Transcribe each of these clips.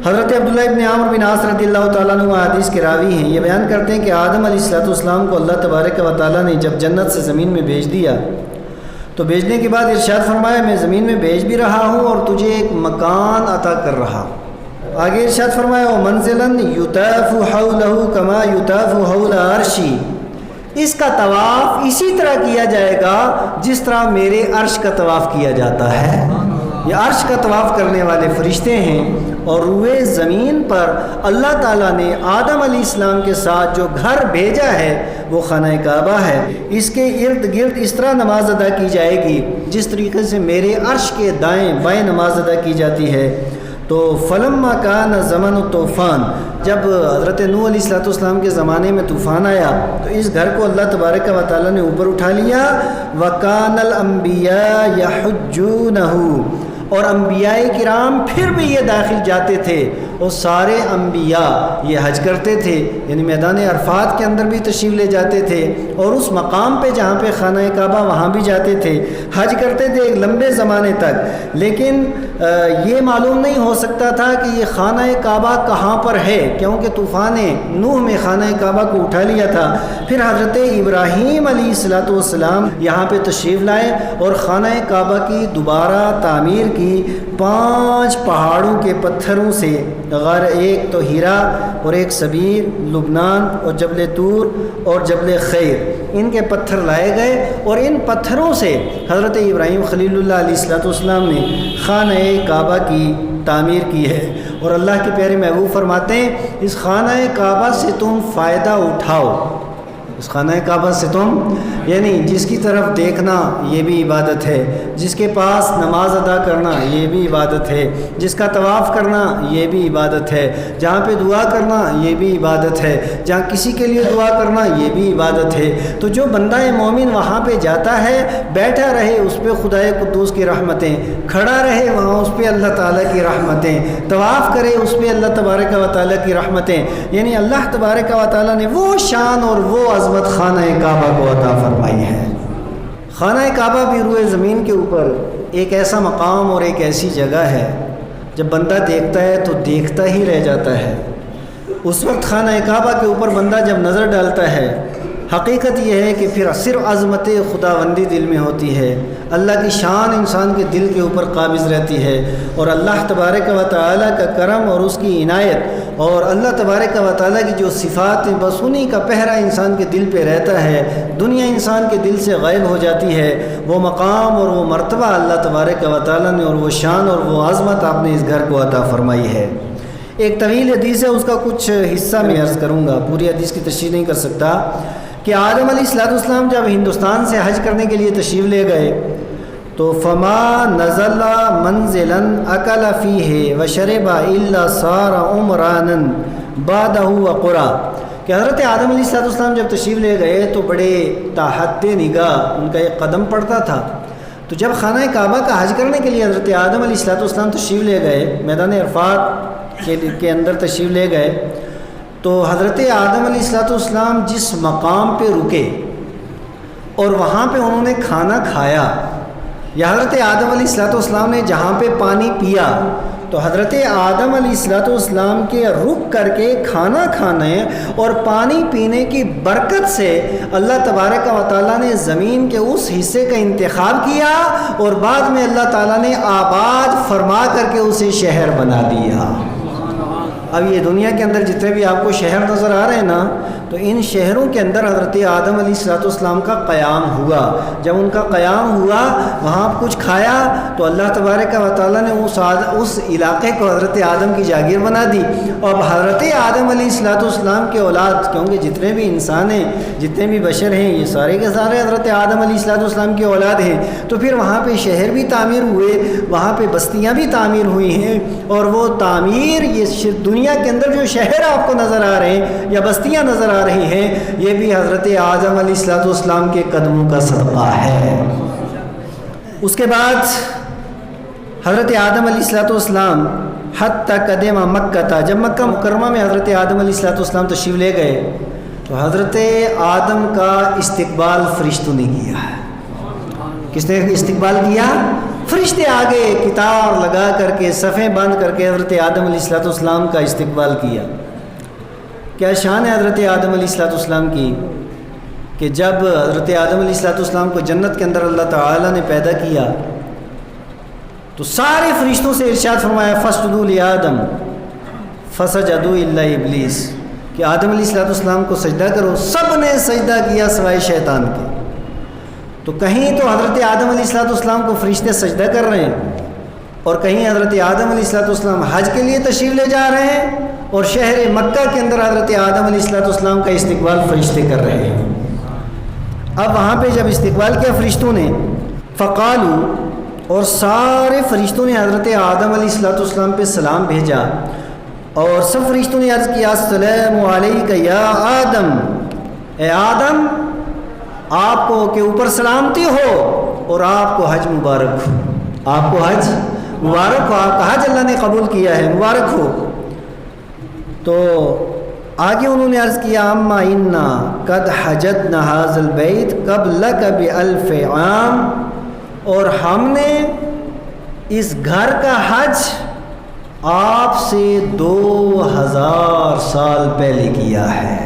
حضرت عبداللہ ابن عامر بن عاص رضی اللہ تعالیٰ عنہ حدیث کے راوی ہیں، یہ بیان کرتے ہیں کہ آدم علیہ السلام کو اللہ تبارک و تعالیٰ نے جب جنت سے زمین میں بھیج دیا تو بھیجنے کے بعد ارشاد فرمایا میں زمین میں بھیج بھی رہا ہوں اور تجھے ایک مکان عطا کر رہا ہوں۔ آگے ارشاد فرمایا وَمَنزِلًا يُطَافُ حَوْلَهُ كَمَا يُطَافُ حَوْلَ عَرْشِي، اس کا طواف اسی طرح کیا جائے گا جس طرح میرے عرش کا طواف کیا جاتا ہے۔ یہ عرش کا طواف کرنے والے فرشتے ہیں، اور روئے زمین پر اللہ تعالیٰ نے آدم علیہ السلام کے ساتھ جو گھر بھیجا ہے وہ خانہ کعبہ ہے۔ اس کے ارد گرد اس طرح نماز ادا کی جائے گی جس طریقے سے میرے عرش کے دائیں بائیں نماز ادا کی جاتی ہے۔ تو فلما کان زمن الطوفان، جب حضرت نوح علیہ السلام کے زمانے میں طوفان آیا تو اس گھر کو اللہ تبارک و تعالیٰ نے اوپر اٹھا لیا۔ وَكَانَ الْأَنْبِيَاءُ يَحُجُّونَهُ، اور انبیاء کرام پھر بھی یہ داخل جاتے تھے، اور سارے انبیاء یہ حج کرتے تھے، یعنی میدان عرفات کے اندر بھی تشریف لے جاتے تھے، اور اس مقام پہ جہاں پہ خانہ کعبہ وہاں بھی جاتے تھے، حج کرتے تھے ایک لمبے زمانے تک۔ لیکن یہ معلوم نہیں ہو سکتا تھا کہ یہ خانہ کعبہ کہاں پر ہے، کیونکہ طوفان نوح میں خانہ کعبہ کو اٹھا لیا تھا۔ پھر حضرت ابراہیم علیہ السلام یہاں پہ تشریف لائے اور خانہ کعبہ کی دوبارہ تعمیر کی 5 پہاڑوں کے پتھروں سے، غار ایک تو ہیرا اور ایک سبیر لبنان اور جبل طور اور جبل خیر، ان کے پتھر لائے گئے، اور ان پتھروں سے حضرت ابراہیم خلیل اللہ علیہ السلام نے خانہ کعبہ کی تعمیر کی ہے۔ اور اللہ کے پیارے محبوب فرماتے ہیں اس خانہ کعبہ سے تم فائدہ اٹھاؤ، اس خانہ کعبہ سے تم، یعنی جس کی طرف دیکھنا یہ بھی عبادت ہے، جس کے پاس نماز ادا کرنا یہ بھی عبادت ہے، جس کا طواف کرنا یہ بھی عبادت ہے، جہاں پہ دعا کرنا یہ بھی عبادت ہے، جہاں کسی کے لیے دعا کرنا یہ بھی عبادت ہے۔ تو جو بندہ مومن وہاں پہ جاتا ہے، بیٹھا رہے اس پہ خدائے قدوس کی رحمتیں، کھڑا رہے وہاں اس پہ اللہ تعالیٰ کی رحمتیں، طواف کرے اس پہ اللہ تبارک و تعالیٰ کی رحمتیں، یعنی اللہ تبارک و تعالیٰ نے وہ شان اور وہ عظمت خانہ کعبہ کو عطا فرمائی ہے۔ خانہ کعبہ بھی روئے زمین کے اوپر ایک ایسا مقام اور ایک ایسی جگہ ہے جب بندہ دیکھتا ہے تو دیکھتا ہی رہ جاتا ہے۔ اس وقت خانہ کعبہ کے اوپر بندہ جب نظر ڈالتا ہے، حقیقت یہ ہے کہ پھر صرف عظمت خداوندی دل میں ہوتی ہے، اللہ کی شان انسان کے دل کے اوپر قابض رہتی ہے، اور اللہ تبارک و تعالیٰ کا کرم اور اس کی عنایت اور اللہ تبارک و تعالیٰ کی جو صفات ہیں بس انہی کا پہرا انسان کے دل پہ رہتا ہے۔ دنیا انسان کے دل سے غائب ہو جاتی ہے، وہ مقام اور وہ مرتبہ اللہ تبارک و تعالیٰ نے اور وہ شان اور وہ عظمت آپ نے اس گھر کو عطا فرمائی ہے۔ ایک طویل حدیث ہے، اس کا کچھ حصہ میں عرض کروں گا، پوری حدیث کی تشریح نہیں کر سکتا، کہ آدم علیہ السلام جب ہندوستان سے حج کرنے کے لیے تشریف لے گئے تو فما نزل منزلا اکل فیہ وشرب الا صار عمرانا بعدہ وقرا، کہ حضرت آدم علیہ السلام جب تشریف لے گئے تو بڑے تحت نگاہ ان کا ایک قدم پڑتا تھا۔ تو جب خانہ کعبہ کا حج کرنے کے لیے حضرت آدم علیہ السلام تشریف لے گئے، میدان عرفات کے اندر تشریف لے گئے، تو حضرت آدم علیہ السلام جس مقام پہ رکے اور وہاں پہ انہوں نے کھانا کھایا، یا حضرت آدم علیہ السلام نے جہاں پہ پانی پیا، تو حضرت آدم علیہ السلام کے رک کر کے کھانا کھانے اور پانی پینے کی برکت سے اللہ تبارک و تعالیٰ نے زمین کے اس حصے کا انتخاب کیا، اور بعد میں اللہ تعالیٰ نے آباد فرما کر کے اسے شہر بنا دیا۔ اب یہ دنیا کے اندر جتنے بھی آپ کو شہر نظر آ رہے ہیں نا، تو ان شہروں کے اندر حضرت آدم علیہ السلام کا قیام ہوا۔ جب ان کا قیام ہوا، وہاں کچھ کھایا، تو اللہ تبارک و تعالیٰ نے اس علاقے کو حضرت آدم کی جاگیر بنا دی۔ اور حضرت آدم علیہ السلام کے اولاد، کیونکہ جتنے بھی انسان ہیں، جتنے بھی بشر ہیں، یہ سارے کے سارے حضرت آدم علیہ السلام کی اولاد ہیں، تو پھر وہاں پہ شہر بھی تعمیر ہوئے، وہاں پہ بستیاں بھی تعمیر ہوئی ہیں، اور وہ تعمیر یہ دنیا کے اندر جو شہر آپ کو نظر آ رہے ہیں یا بستیاں نظر آ رہی ہیں، یہ بھی حضرت آدم علیہ السلام کے قدموں کا صدقہ ہے۔ اس کے بعد حضرت آدم علیہ السلام حتی قدم مکہ تھا، جب مکہ مکرمہ میں حضرت آدم علیہ السلام تشریف لے گئے تو حضرت آدم کا استقبال فرشتوں نے کیا ہے۔ کس نے استقبال کیا؟ فرشتے آگے کتار لگا کر کے صفیں بند کر کے حضرت آدم علیہ السلام کا استقبال کیا۔ کیا شان ہے حضرت آدم علیہ السلام کی کہ جب حضرت آدم علیہ السلام کو جنت کے اندر اللہ تعالیٰ نے پیدا کیا تو سارے فرشتوں سے ارشاد فرمایا فاسجدوا لآدم فسجدوا الا ابلیس، کہ آدم علیہ السلام کو سجدہ کرو۔ سب نے سجدہ کیا سوائے شیطان کے۔ تو کہیں تو حضرت آدم علیہ السلام کو فرشتے سجدہ کر رہے ہیں اور کہیں حضرت آدم علیہ السلام حج کے لیے تشریف لے جا رہے ہیں اور شہر مکہ کے اندر حضرت آدم علیہ السلام کا استقبال فرشتے کر رہے ہیں۔ اب وہاں پہ جب استقبال کیا فرشتوں نے، فقالو، اور سارے فرشتوں نے حضرت آدم علیہ السلام پہ سلام بھیجا اور سب فرشتوں نے عرض کیا السلام علیک یا آدم، اے آدم آپ کو کے اوپر سلامتی ہو اور آپ کو حج مبارک ہو، آپ کو حج مبارک ہو، آپ کا حج اللہ نے قبول کیا ہے، مبارک ہو۔ تو آگے انہوں نے عرض کیا اما انا قد حجتنا ھذا البیت قبلک بألف عام، اور ہم نے اس گھر کا حج آپ سے 2000 سال پہلے کیا ہے،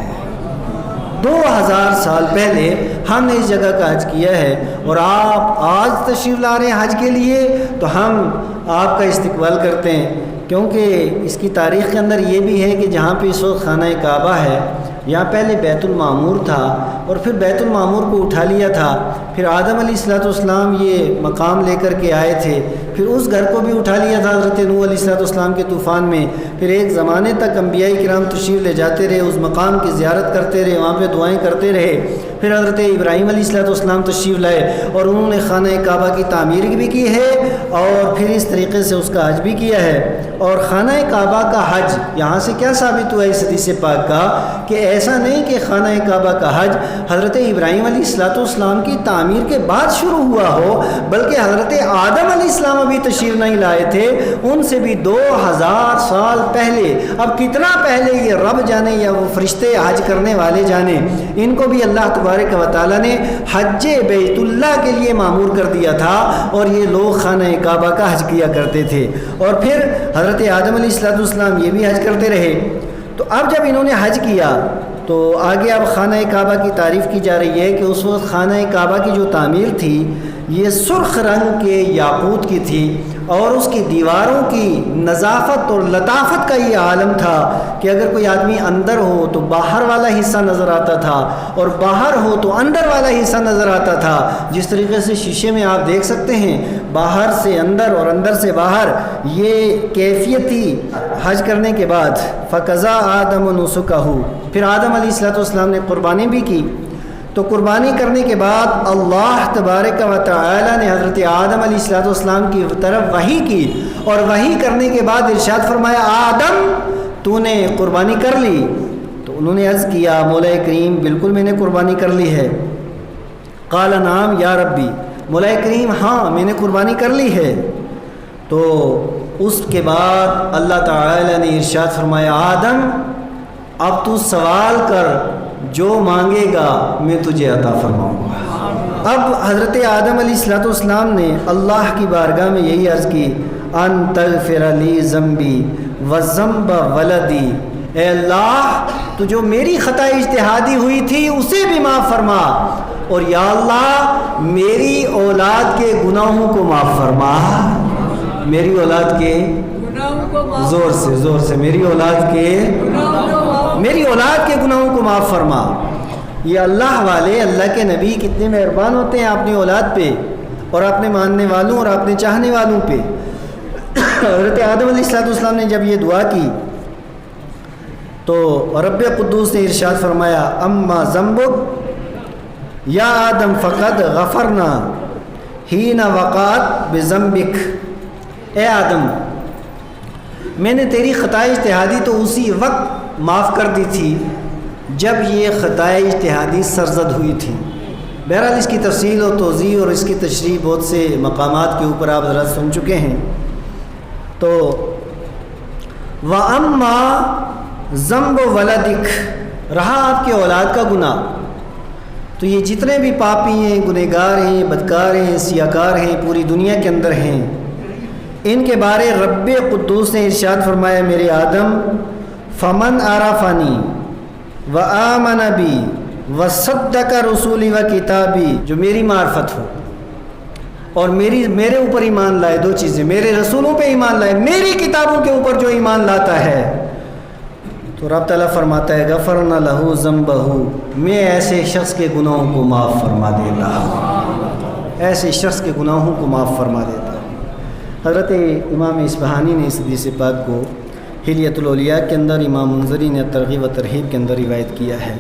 2000 سال پہلے ہم نے اس جگہ کا حج کیا ہے اور آپ آج تشریف لا رہے ہیں حج کے لیے تو ہم آپ کا استقبال کرتے ہیں۔ کیونکہ اس کی تاریخ کے اندر یہ بھی ہے کہ جہاں پہ اس وقت خانہ کعبہ ہے یہاں پہلے بیت المعمور تھا اور پھر بیت المعمور کو اٹھا لیا تھا، پھر آدم علیہ السلام یہ مقام لے کر کے آئے تھے، پھر اس گھر کو بھی اٹھا لیا تھا حضرت نوح علیہ السلام کے طوفان میں، پھر ایک زمانے تک انبیاء کرام تشریف لے جاتے رہے، اس مقام کی زیارت کرتے رہے، وہاں پہ دعائیں کرتے رہے، پھر حضرت ابراہیم علیہ السلام تشریف لائے اور انہوں نے خانہ کعبہ کی تعمیر بھی کی ہے اور پھر اس طریقے سے اس کا حج بھی کیا ہے۔ اور خانہ کعبہ کا حج یہاں سے کیا ثابت ہوا اس حدیث پاک کا کہ ایسا نہیں کہ خانہ کعبہ کا حج حضرت ابراہیم علیہ السلام کی تعمیر کے بعد شروع ہوا ہو، بلکہ حضرت آدم علیہ السلام ابھی تشریف نہیں لائے تھے، ان سے بھی 2000 سال پہلے۔ اب کتنا پہلے یہ رب جانے یا وہ فرشتے حج کرنے والے جانے، ان کو بھی اللہ تبارک و تعالیٰ نے حج بیت اللہ کے لیے معمور کر دیا تھا اور یہ لوگ خانہ کعبہ کا حج کیا کرتے تھے، اور پھر حضرت آدم علیہ السلام یہ بھی حج کرتے رہے۔ تو اب جب انہوں نے حج کیا تو آگے اب خانہ کعبہ کی تعریف کی جا رہی ہے کہ اس وقت خانہ کعبہ کی جو تعمیر تھی یہ سرخ رنگ کے یاقوت کی تھی اور اس کی دیواروں کی نظافت اور لطافت کا یہ عالم تھا کہ اگر کوئی آدمی اندر ہو تو باہر والا حصہ نظر آتا تھا اور باہر ہو تو اندر والا حصہ نظر آتا تھا۔ جس طریقے سے شیشے میں آپ دیکھ سکتے ہیں باہر سے اندر اور اندر سے باہر، یہ کیفیت تھی حج کرنے کے بعد۔ فقضا آدم نسکہ، پھر آدم علیہ السلام نے قربانی بھی کی، تو قربانی کرنے کے بعد اللہ تبارک و تعالی نے حضرت آدم علیہ السلام کی طرف وحی کی اور وحی کرنے کے بعد ارشاد فرمایا آدم تو نے قربانی کر لی؟ تو انہوں نے عرض کیا مولا کریم بالکل میں نے قربانی کر لی ہے۔ قال نعم یا ربی، مولا کریم ہاں میں نے قربانی کر لی ہے۔ تو اس کے بعد اللہ تعالی نے ارشاد فرمایا آدم اب تو سوال کر، جو مانگے گا میں تجھے عطا فرماؤں گا۔ اب حضرت آدم علیہ السلام نے اللہ کی بارگاہ میں یہی عرض کی ان تغفر لی ذنبی وذنب ولدی، اے اللہ تو جو میری خطا اجتہادی ہوئی تھی اسے بھی معاف فرما، اور یا اللہ میری اولاد کے گناہوں کو معاف فرما، میری اولاد کے زور سے میری اولاد کے گناہوں کو معاف فرما۔ یہ اللہ والے اللہ کے نبی کتنے مہربان ہوتے ہیں اپنی اولاد پہ اور اپنے ماننے والوں اور اپنے چاہنے والوں پہ۔ حضرت آدم علیہ السلام نے جب یہ دعا کی تو رب قدوس نے ارشاد فرمایا اما ذنبک یا آدم فقد غفرنا حین وقعت بذنبک، اے آدم میں نے تیری خطا اجتہادی تو اسی وقت معاف کر دی تھی جب یہ خطا اجتہادی سرزد ہوئی تھی۔ بہرحال اس کی تفصیل اور توضیح اور اس کی تشریح بہت سے مقامات کے اوپر آپ ذرا سن چکے ہیں۔ تو وَأَمَّا ذَنْبُ وَلَدِكَ، رہا آپ کے اولاد کا گناہ، تو یہ جتنے بھی پاپی ہیں، گنہگار ہیں، بدکار ہیں، سیاکار ہیں، پوری دنیا کے اندر ہیں، ان کے بارے رب قدوس نے ارشاد فرمایا میرے آدم فمن عرفنی وآمن بی وصدق رسولی و کتابی، جو میری معرفت ہو اور میرے اوپر ایمان لائے، دو چیزیں، میرے رسولوں پہ ایمان لائے، میری کتابوں کے اوپر جو ایمان لاتا ہے، تو رب تعالیٰ فرماتا ہے غفرنا لہو ذنبہ، میں ایسے شخص کے گناہوں کو معاف فرما دیتا ہوں، ایسے شخص کے گناہوں کو معاف فرما دیتا ہوں۔ حضرت امام اصفہانی نے اس حدیث پاک کو حلیۃ الاولیاء کے اندر، امام منذری نے ترغیب و ترہیب کے اندر روایت کیا ہے۔